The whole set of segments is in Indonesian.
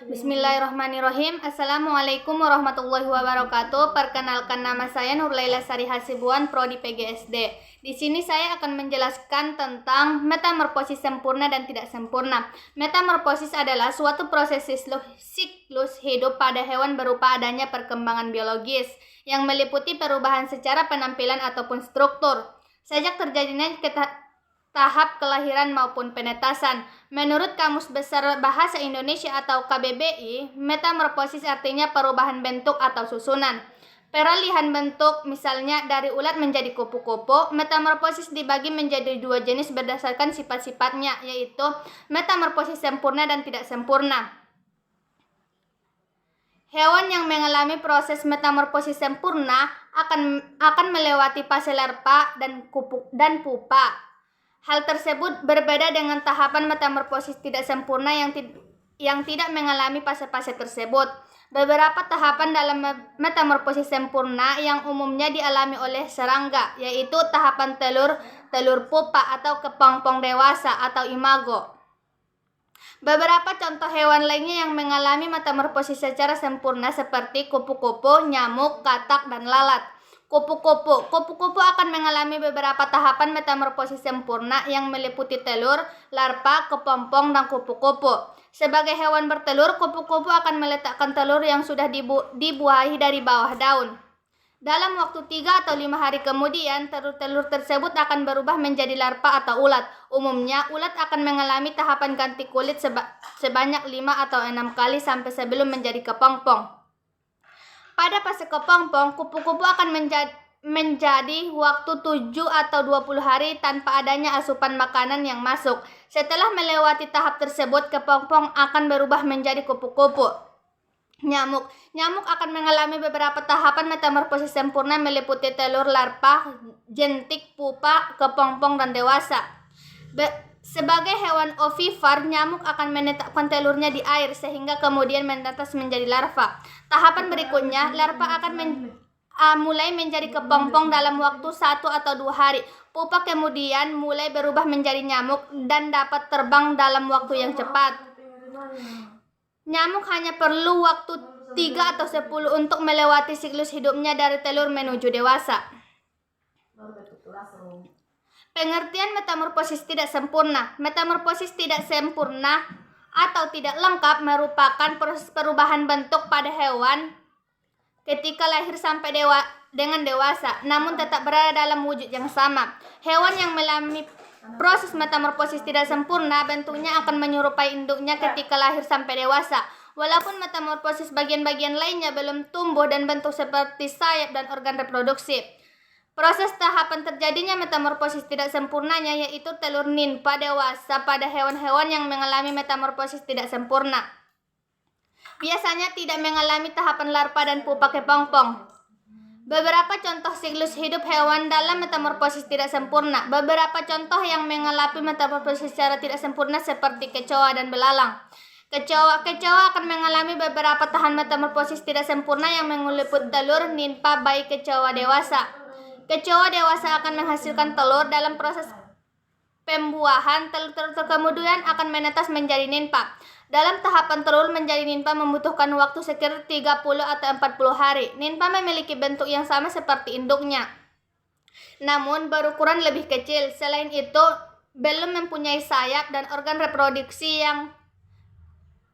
Bismillahirrahmanirrahim. Assalamualaikum warahmatullahi wabarakatuh. Perkenalkan, nama saya Nurlaila Sari Hasibuan, Prodi PGSD. Di sini saya akan menjelaskan tentang metamorfosis sempurna dan tidak sempurna. Metamorfosis adalah suatu proses siklus hidup pada hewan berupa adanya perkembangan biologis yang meliputi perubahan secara penampilan ataupun struktur. Sejak terjadinya tahap kelahiran maupun penetasan. Menurut Kamus Besar Bahasa Indonesia atau KBBI, metamorfosis artinya perubahan bentuk atau susunan. Peralihan bentuk, misalnya dari ulat menjadi kupu-kupu. Metamorfosis dibagi menjadi dua jenis berdasarkan sifat-sifatnya, yaitu metamorfosis sempurna dan tidak sempurna. Hewan yang mengalami proses metamorfosis sempurna akan melewati fase larva dan pupa. Hal tersebut berbeda dengan tahapan metamorfosis tidak sempurna yang tidak mengalami fase-fase tersebut. Beberapa tahapan dalam metamorfosis sempurna yang umumnya dialami oleh serangga, yaitu tahapan telur pupa atau kepompong dewasa atau imago. Beberapa contoh hewan lainnya yang mengalami metamorfosis secara sempurna seperti kupu-kupu, nyamuk, katak, dan lalat. Kupu-kupu akan mengalami beberapa tahapan metamorfosis sempurna yang meliputi telur, larva, kepompong, dan kupu-kupu. Sebagai hewan bertelur, kupu-kupu akan meletakkan telur yang sudah dibuahi dari bawah daun. Dalam waktu 3 atau 5 hari kemudian, telur-telur tersebut akan berubah menjadi larva atau ulat. Umumnya, ulat akan mengalami tahapan ganti kulit sebanyak 5 atau 6 kali sampai sebelum menjadi kepompong. Pada fase kepompong, kupu-kupu akan menjadi waktu 7 atau 20 hari tanpa adanya asupan makanan yang masuk. Setelah melewati tahap tersebut, kepompong akan berubah menjadi kupu-kupu. Nyamuk akan mengalami beberapa tahapan metamorfosis sempurna meliputi telur, larva, jentik, pupa, kepompong, dan dewasa. Sebagai hewan ovipar, nyamuk akan menetapkan telurnya di air sehingga kemudian menetas menjadi larva. Tahapan berikutnya, larva akan mulai menjadi kepompong dalam waktu 1 atau 2 hari. Pupa kemudian mulai berubah menjadi nyamuk dan dapat terbang dalam waktu yang cepat. Nyamuk hanya perlu waktu 3 atau 10 untuk melewati siklus hidupnya dari telur menuju dewasa. Pengertian metamorfosis tidak sempurna. Metamorfosis tidak sempurna atau tidak lengkap merupakan proses perubahan bentuk pada hewan ketika lahir sampai dengan dewasa, namun tetap berada dalam wujud yang sama. Hewan yang mengalami proses metamorfosis tidak sempurna bentuknya akan menyerupai induknya ketika lahir sampai dewasa. Walaupun metamorfosis bagian-bagian lainnya belum tumbuh dan bentuk seperti sayap dan organ reproduksi. Proses tahapan terjadinya metamorfosis tidak sempurnanya yaitu telur ninfa dewasa pada hewan-hewan yang mengalami metamorfosis tidak sempurna. Biasanya tidak mengalami tahapan larva dan pupa kepompong. Beberapa contoh siklus hidup hewan dalam metamorfosis tidak sempurna. Beberapa contoh yang mengalami metamorfosis secara tidak sempurna seperti kecoa dan belalang. Kecoa akan mengalami beberapa tahapan metamorfosis tidak sempurna yang meliputi telur, ninfa, bayi kecoa dewasa. Kecoa dewasa akan menghasilkan telur. Dalam proses pembuahan, telur kemudian akan menetas menjadi ninfa. Dalam tahapan telur menjadi ninfa membutuhkan waktu sekitar 30 atau 40 hari. Ninfa memiliki bentuk yang sama seperti induknya, namun berukuran lebih kecil. Selain itu, belum mempunyai sayap dan organ reproduksi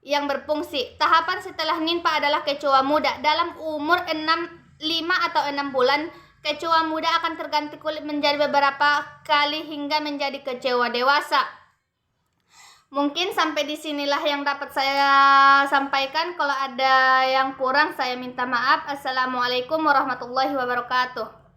yang berfungsi. Tahapan setelah ninfa adalah kecoa muda. Dalam umur 5 atau 6 bulan, kecoa muda akan terganti kulit menjadi beberapa kali hingga menjadi kecoa dewasa. Mungkin sampai di sinilah yang dapat saya sampaikan. Kalau ada yang kurang, saya minta maaf. Assalamualaikum warahmatullahi wabarakatuh.